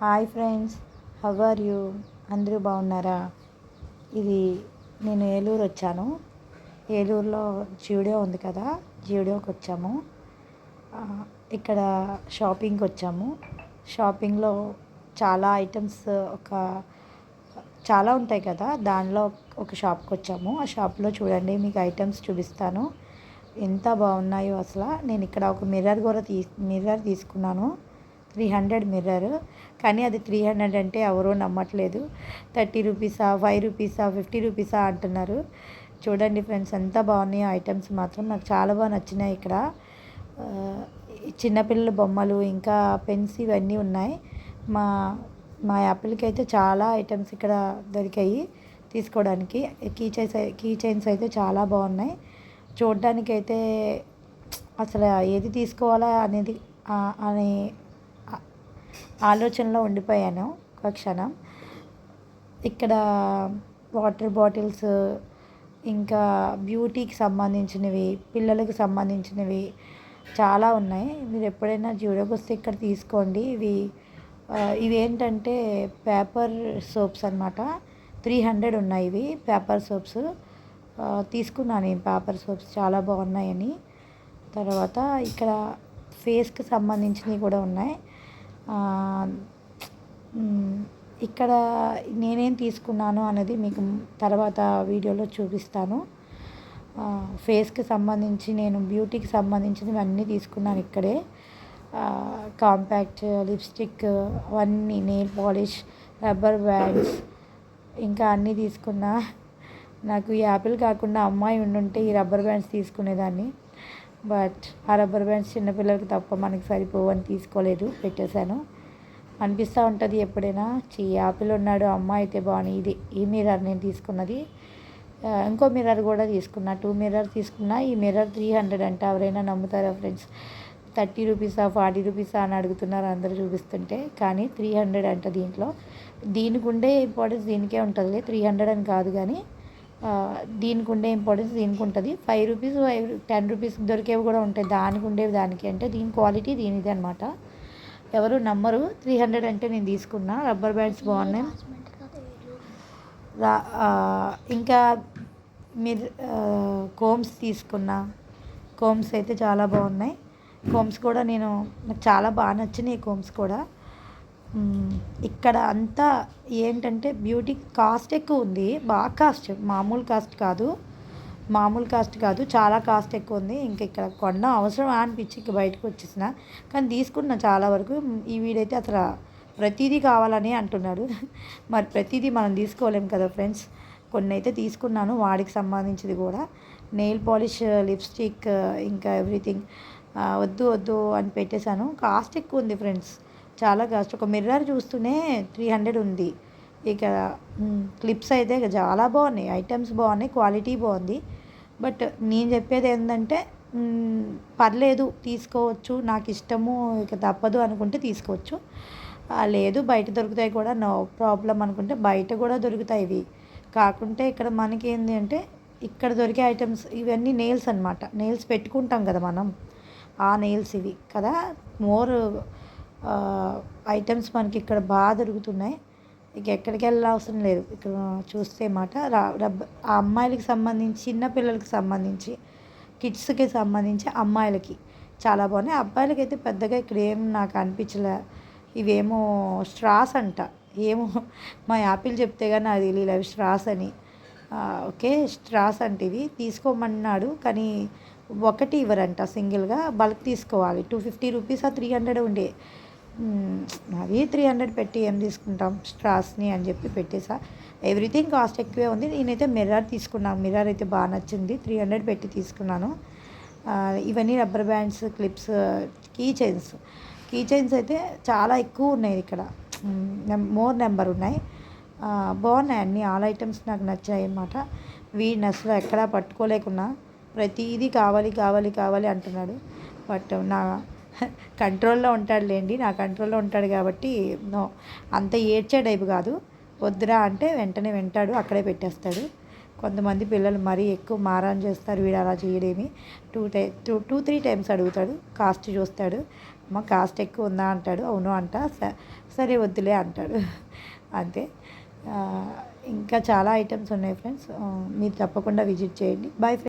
Hi friends, how are you? అందరూ బాగున్నారా? ఇది నేను ఏలూరు వచ్చాను. ఏలూరులో జ్యూడియో ఉంది కదా, జ్యూడియోకి వచ్చాము. ఆ, ఇక్కడ షాపింగ్కి వచ్చాము. షాపింగ్లో చాలా ఐటమ్స్ చాలా ఉంటాయి కదా, దానిలో ఒక షాప్కి వచ్చాము. ఆ షాప్లో చూడండి, మీకు ఐటమ్స్ చూపిస్తాను ఎంత బాగున్నాయో అసలు. నేను ఇక్కడ ఒక మిర్రర్ తీసుకున్నాను. 300 మిర్రర్, కానీ అది 300 అంటే ఎవరో నమ్మట్లేదు. 30 రూపీసా, 5 రూపీసా, 50 రూపీసా అంటున్నారు. చూడండి ఫ్రెండ్స్, ఎంత బాగున్నాయో ఐటమ్స్ మాత్రం నాకు చాలా బాగా నచ్చినాయి. ఇక్కడ చిన్నపిల్లల బొమ్మలు, ఇంకా పెన్స్ ఇవన్నీ ఉన్నాయి. మా మా యాపిల్కి అయితే చాలా ఐటమ్స్ ఇక్కడ దొరికాయి తీసుకోవడానికి. కీ చైన్స్ అయితే చాలా బాగున్నాయి. చూడడానికైతే అసలు ఏది తీసుకోవాలా అనేది అని ఆలోచనలో ఉండిపోయాను ఒక క్షణం. ఇక్కడ వాటర్ బాటిల్స్, ఇంకా బ్యూటీకి సంబంధించినవి, పిల్లలకు సంబంధించినవి చాలా ఉన్నాయి. మీరు ఎప్పుడైనా జ్యూడియోకి వస్తే ఇక్కడ తీసుకోండి. ఇవి ఏంటంటే పేపర్ సోప్స్ అనమాట. 300 ఉన్నాయి ఇవి పేపర్ సోప్స్. తీసుకున్నాను నేను పేపర్ సోప్స్, చాలా బాగున్నాయని. తర్వాత ఇక్కడ ఫేస్కి సంబంధించినవి కూడా ఉన్నాయి. ఇక్కడ నేనేం తీసుకున్నాను అనేది మీకు తర్వాత వీడియోలో చూపిస్తాను. ఫేస్కి సంబంధించి, నేను బ్యూటీకి సంబంధించినవి అన్నీ తీసుకున్నాను ఇక్కడే. కాంపాక్ట్ లిప్స్టిక్, అవన్నీ, నెయిల్ పాలిష్, రబ్బర్ బ్యాండ్స్, ఇంకా అన్నీ తీసుకున్నా. నాకు ఈ యాపిల్ కాకుండా అమ్మాయి ఉండుంటే ఈ రబ్బర్ బ్యాండ్స్ తీసుకునేదాన్ని. బట్ ఆ రబ్బర్ బ్యాండ్స్ చిన్నపిల్లలకి తప్ప మనకి సరిపోవని తీసుకోలేదు, పెట్టేశాను. అనిపిస్తూ ఉంటుంది ఎప్పుడైనా, యాపిల్ ఉన్నాడు, అమ్మాయి అయితే బాగుంది. ఈ మిర్రర్ నేను తీసుకున్నది. ఇంకో మిర్రర్ కూడా తీసుకున్నా, 2 మిర్రర్ తీసుకున్నా. ఈ మిర్రర్ 300 అంట. ఎవరైనా నమ్ముతారా ఫ్రెండ్స్? 30 రూపీసా, 40 రూపీసా అని అడుగుతున్నారు అందరూ చూపిస్తుంటే, కానీ 300 అంట. దీనికి ఉండే ఇంపార్టెన్స్ దీనికే ఉంటుంది. 300 అని కాదు, కానీ దీనికి ఉండే ఇంపార్టెన్స్ దీనికి ఉంటుంది. 5 రూపీస్, 10 రూపీస్కి దొరికేవి కూడా ఉంటాయి. దానికి ఉండేవి దానికి, అంటే దీని క్వాలిటీ దీనిది అనమాట. ఎవరు నమ్మరు. 300 అంటే నేను తీసుకున్నా. రబ్బర్ బ్యాండ్స్ బాగున్నాయి. ఇంకా మీరు కోమ్స్ తీసుకున్నా. కోమ్స్ అయితే చాలా బాగున్నాయి. కోమ్స్ కూడా నాకు చాలా బాగా నచ్చినాయి కోమ్స్ కూడా. ఇక్కడ అంతా ఏంటంటే బ్యూటీ కాస్ట్ ఎక్కువ ఉంది, బాగా కాస్ట్, మామూలు కాస్ట్ కాదు, చాలా కాస్ట్ ఎక్కువ ఉంది. ఇంకా ఇక్కడ కొన్న అవసరం అనిపించి ఇంక బయటకు వచ్చేసిన, కానీ తీసుకున్న చాలా వరకు. ఈ వీడైతే అసలు ప్రతిదీ కావాలని అంటున్నాడు. మరి ప్రతిదీ మనం తీసుకోలేం కదా ఫ్రెండ్స్. కొన్ని అయితే తీసుకున్నాను, వాడికి సంబంధించింది కూడా. నెయిల్ పాలిష్, లిప్స్టిక్, ఇంకా ఎవ్రీథింగ్ వద్దు అని పెట్టేశాను. కాస్ట్ ఎక్కువ ఉంది ఫ్రెండ్స్, చాలా కాస్ట్. ఒక మిర్రర్ చూస్తూనే 300 ఉంది. ఇక క్లిప్స్ అయితే చాలా బాగున్నాయి, ఐటమ్స్ బాగున్నాయి, క్వాలిటీ బాగుంది. బట్ నేను చెప్పేది ఏంటంటే, పర్లేదు తీసుకోవచ్చు, నాకు ఇష్టము, ఇక తప్పదు అనుకుంటే తీసుకోవచ్చు. లేదు బయట దొరుకుతాయి కూడా, నో ప్రాబ్లం అనుకుంటే బయట కూడా దొరుకుతాయి ఇవి. కాకుంటే ఇక్కడ మనకి ఏంటి అంటే, ఇక్కడ దొరికే ఐటమ్స్ ఇవన్నీ నెయిల్స్ అనమాట. నెయిల్స్ పెట్టుకుంటాం కదా మనం, ఆ నెయిల్స్ ఇవి కదా. మోర్ ఐటమ్స్ మనకి ఇక్కడ బాగా దొరుకుతున్నాయి. ఇక ఎక్కడికి వెళ్ళవసరం లేదు. ఇక్కడ చూస్తే మాట ఆ అమ్మాయిలకి సంబంధించి, చిన్నపిల్లలకి సంబంధించి, కిడ్స్కి సంబంధించి అమ్మాయిలకి చాలా బాగున్నాయి. అబ్బాయిలకి అయితే పెద్దగా ఇక్కడ ఏం నాకు అనిపించలే. ఇవేమో స్ట్రాస్ అంట, ఏమో మా యాపిల్ చెప్తే కానీ నాకు తెలియదు అవి స్ట్రాస్ అని. ఓకే, స్ట్రాస్ అంటే ఇవి తీసుకోమన్నాడు, కానీ ఒకటి ఇవ్వరంట, సింగిల్గా బల్క్ తీసుకోవాలి. 250 రూపీసా 300 ఉండే. అది 300 పెట్టి ఏం తీసుకుంటాం స్ట్రాస్ని అని చెప్పి పెట్టేసా. ఎవ్రీథింగ్ కాస్ట్ ఎక్కువే ఉంది. నేనైతే మిర్రర్ తీసుకున్నాను. మిర్రర్ అయితే బాగా నచ్చింది, 300 పెట్టి తీసుకున్నాను. ఇవన్నీ rubber bands, clips, key chains అయితే చాలా ఎక్కువ ఉన్నాయి ఇక్కడ. మోర్ నెంబర్ ఉన్నాయి. బాగున్నాయి అన్నీ. ఆల్ ఐటమ్స్ నాకు నచ్చాయి అన్నమాట. వీడిని అసలు ఎక్కడా పట్టుకోలేకున్నా, ప్రతిదీ కావాలి అంటున్నాడు. బట్ నా కంట్రోల్లో ఉంటాడులేండి, నా కంట్రోల్లో ఉంటాడు కాబట్టి నో, అంత ఏడ్చే టైపు కాదు. వద్దురా అంటే వెంటనే వింటాడు, అక్కడే పెట్టేస్తాడు. కొంతమంది పిల్లలు మరీ ఎక్కువ మారాన్ చేస్తారు, వీడు అలా చేయడేమి. 2-3 టైమ్స్ అడుగుతాడు, కాస్ట్ చూస్తాడు. అమ్మ కాస్ట్ ఎక్కువ ఉందా అంటాడు. అవును అంట. సరే వద్దులే అంటాడు. అంతే. ఇంకా చాలా ఐటమ్స్ ఉన్నాయి ఫ్రెండ్స్. మీరు తప్పకుండా విజిట్ చేయండి. Bye friends.